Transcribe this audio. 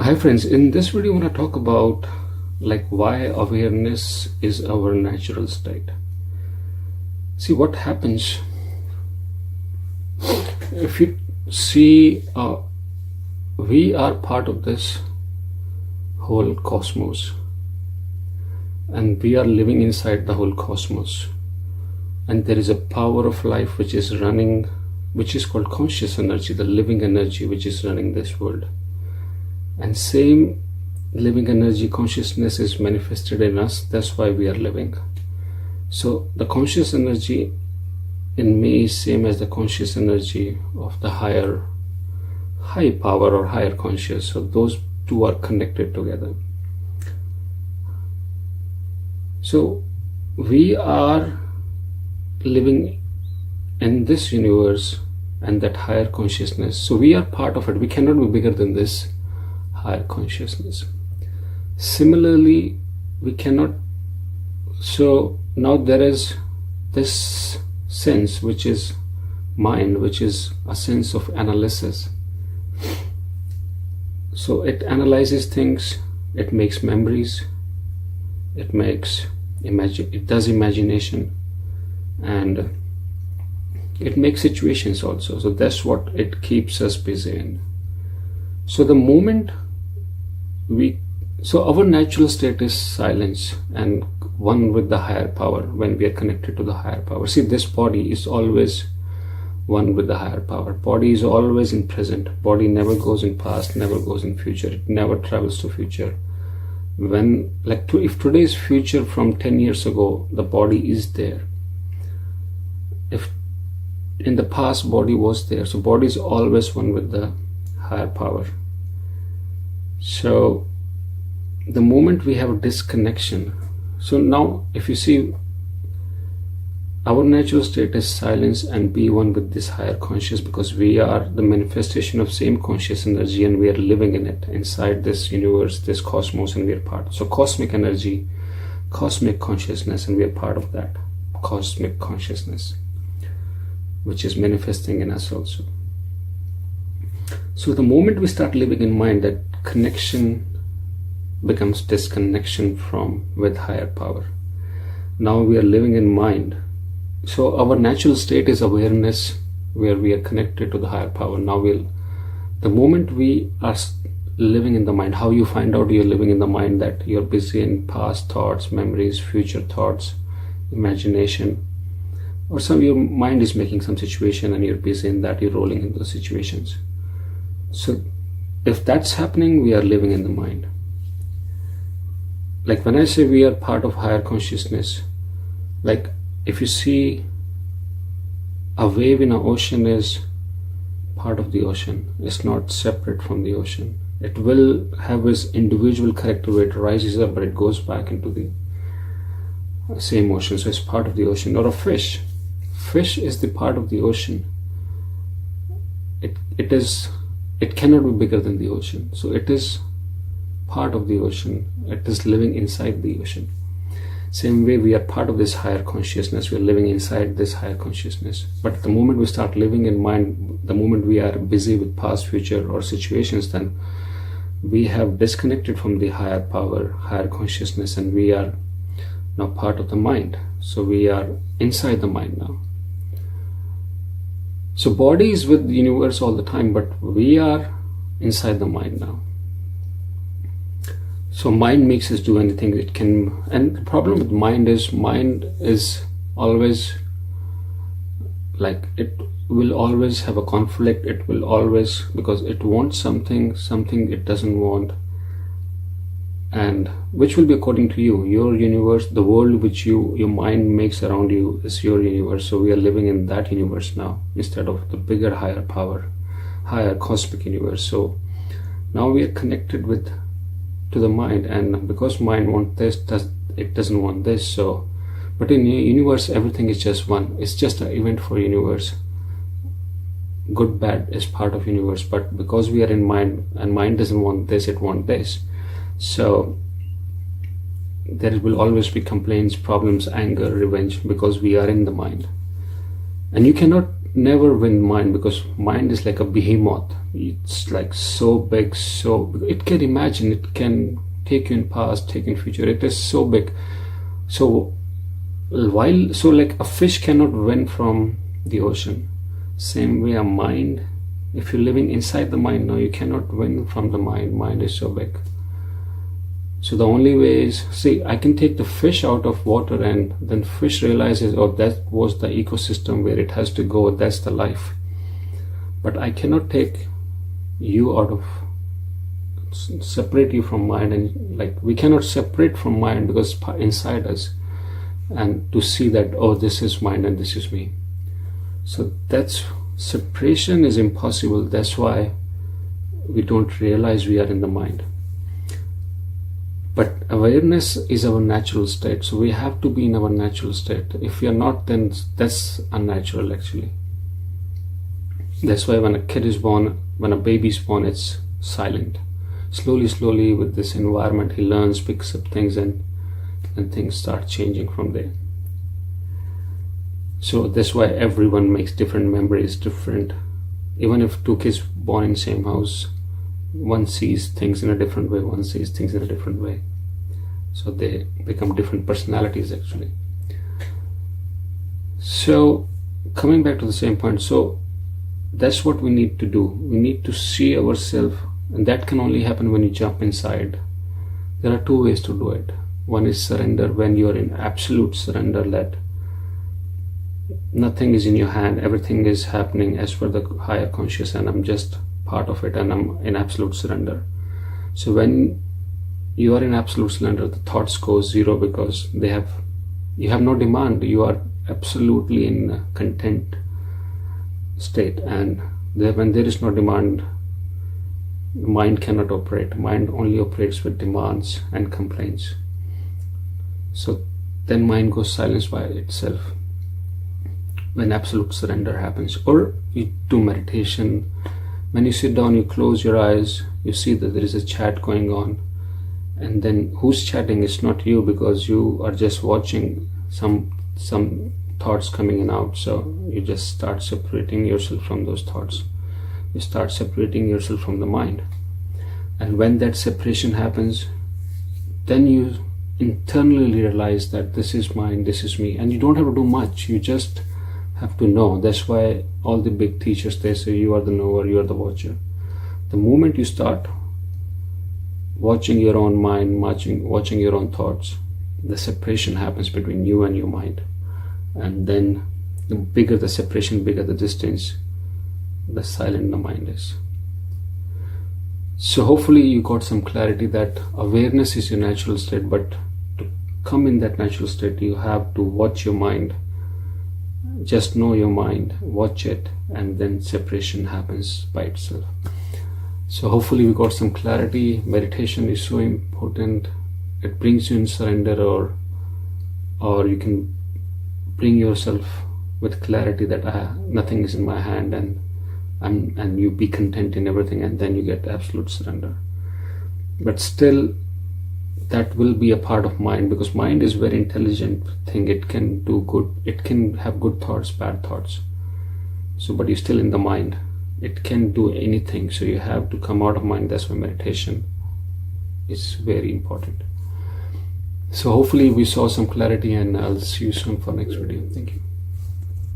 Hi friends, in this video I want to talk about why awareness is our natural state. See what happens if you see we are part of this whole cosmos, and we are living inside the whole cosmos, and there is a power of life which is running, which is called conscious energy, the living energy which is running this world. And same living energy, consciousness is manifested in us. That's why we are living. So the conscious energy in me is same as the conscious energy of the high power or higher conscious. So those two are connected together. So we are living in this universe and that higher consciousness. So we are part of it. We cannot be bigger than this higher consciousness. Similarly, we cannot. So now there is this sense which is mind, which is a sense of analysis. So it analyzes things, it makes memories, it does imagination, and it makes situations also. So that's what it keeps us busy in. So the moment our natural state is silence and one with the higher power when we are connected to the higher power. See, this body is always one with the higher power. Body is always in present. Body never goes in past, never goes in future. It never travels to future. If today's future from 10 years ago, the body is there. If in the past body was there, so body is always one with the higher power. So the moment we have a disconnection, so now if you see, our natural state is silence and be one with this higher conscious, because we are the manifestation of same conscious energy and we are living in it, inside this universe, this cosmos, and we are part. So cosmic energy, cosmic consciousness, and we are part of that cosmic consciousness which is manifesting in us also. So the moment we start living in mind, that connection becomes disconnection with higher power. Now we are living in mind. So our natural state is awareness, where we are connected to the higher power. Now the moment we are living in the mind, how you find out you're living in the mind? That you're busy in past thoughts, memories, future thoughts, imagination, or your mind is making some situation and you're busy in that, you're rolling in those situations. So if that's happening, we are living in the mind. Like when I say we are part of higher consciousness, like if you see a wave in an ocean is part of the ocean, it's not separate from the ocean. It will have its individual character where it rises up, but it goes back into the same ocean. So it's part of the ocean. Or a fish is the part of the ocean. It cannot be bigger than the ocean. So it is part of the ocean. It is living inside the ocean. Same way, we are part of this higher consciousness. We are living inside this higher consciousness. But the moment we start living in mind, the moment we are busy with past, future, or situations, then we have disconnected from the higher power, higher consciousness, and we are now part of the mind. So we are inside the mind now. So body is with the universe all the time, but we are inside the mind now. So mind makes us do anything it can. And the problem with mind is always it will always have a conflict. It will always, because it wants something it doesn't want, and which will be according to you. Your universe, the world which your mind makes around you, is your universe. So we are living in that universe now, instead of the bigger, higher power, higher cosmic universe. So now we are connected to the mind, and because mind wants this, it doesn't want this. So, but in the universe, everything is just one. It's just an event for universe. Good, bad is part of universe, but because we are in mind, and mind doesn't want this, it wants this. So there will always be complaints, problems, anger, revenge, because we are in the mind. And you cannot never win mind, because mind is like a behemoth. It's like so big, so it can imagine, it can take you in past, take in future. It is so big. So like a fish cannot win from the ocean, same way a mind, if you're living inside the mind, no, you cannot win from the mind. Mind is so big. So the only way is, see, I can take the fish out of water, and then fish realizes, oh, that was the ecosystem where it has to go, that's the life. But I cannot take you out of, separate you from mind, and like we cannot separate from mind because it's inside us, and to see that, oh, this is mind and this is me. So that's, separation is impossible. That's why we don't realize we are in the mind. But awareness is our natural state, so we have to be in our natural state. If we are not, then that's unnatural actually. That's why when a kid is born, when a baby is born, it's silent. Slowly with this environment, he learns, picks up things, and things start changing from there. So that's why everyone makes different memories, different. Even if two kids born in same house, one sees things in a different way, one sees things in a different way. So they become different personalities actually. So coming back to the same point, so that's what we need to do. We need to see ourselves, and that can only happen when you jump inside. There are two ways to do it. One is surrender, when you're in absolute surrender, that nothing is in your hand, everything is happening as per the higher conscious, and I'm just part of it, and I'm in absolute surrender. So when you are in absolute surrender, the thoughts go zero, because you have no demand. You are absolutely in a content state, and when there is no demand, mind cannot operate. Mind only operates with demands and complaints. So then mind goes silence by itself when absolute surrender happens. Or you do meditation. When you sit down, you close your eyes, you see that there is a chat going on, and then who's chatting? It's not you, because you are just watching some thoughts coming in and out. So you just start separating yourself from those thoughts. You start separating yourself from the mind. And when that separation happens, then you internally realize that this is mine, this is me, and you don't have to do much. You just have to know. That's why all the big teachers, they say you are the knower, you are the watcher. The moment you start watching your own mind, watching your own thoughts, the separation happens between you and your mind. And then the bigger the separation, bigger the distance, the silent the mind is. So hopefully you got some clarity that awareness is your natural state, but to come in that natural state, you have to watch your mind. Just know your mind, watch it, and then separation happens by itself. So hopefully we got some clarity. Meditation is so important. It brings you in surrender, or you can bring yourself with clarity that nothing is in my hand, and you be content in everything, and then you get absolute surrender. But still, that will be a part of mind, because mind is very intelligent thing. It can do good, it can have good thoughts, bad thoughts. So but you're still in the mind. It can do anything, so you have to come out of mind. That's why meditation is very important. So hopefully we saw some clarity, and I'll see you soon for next video. Thank you.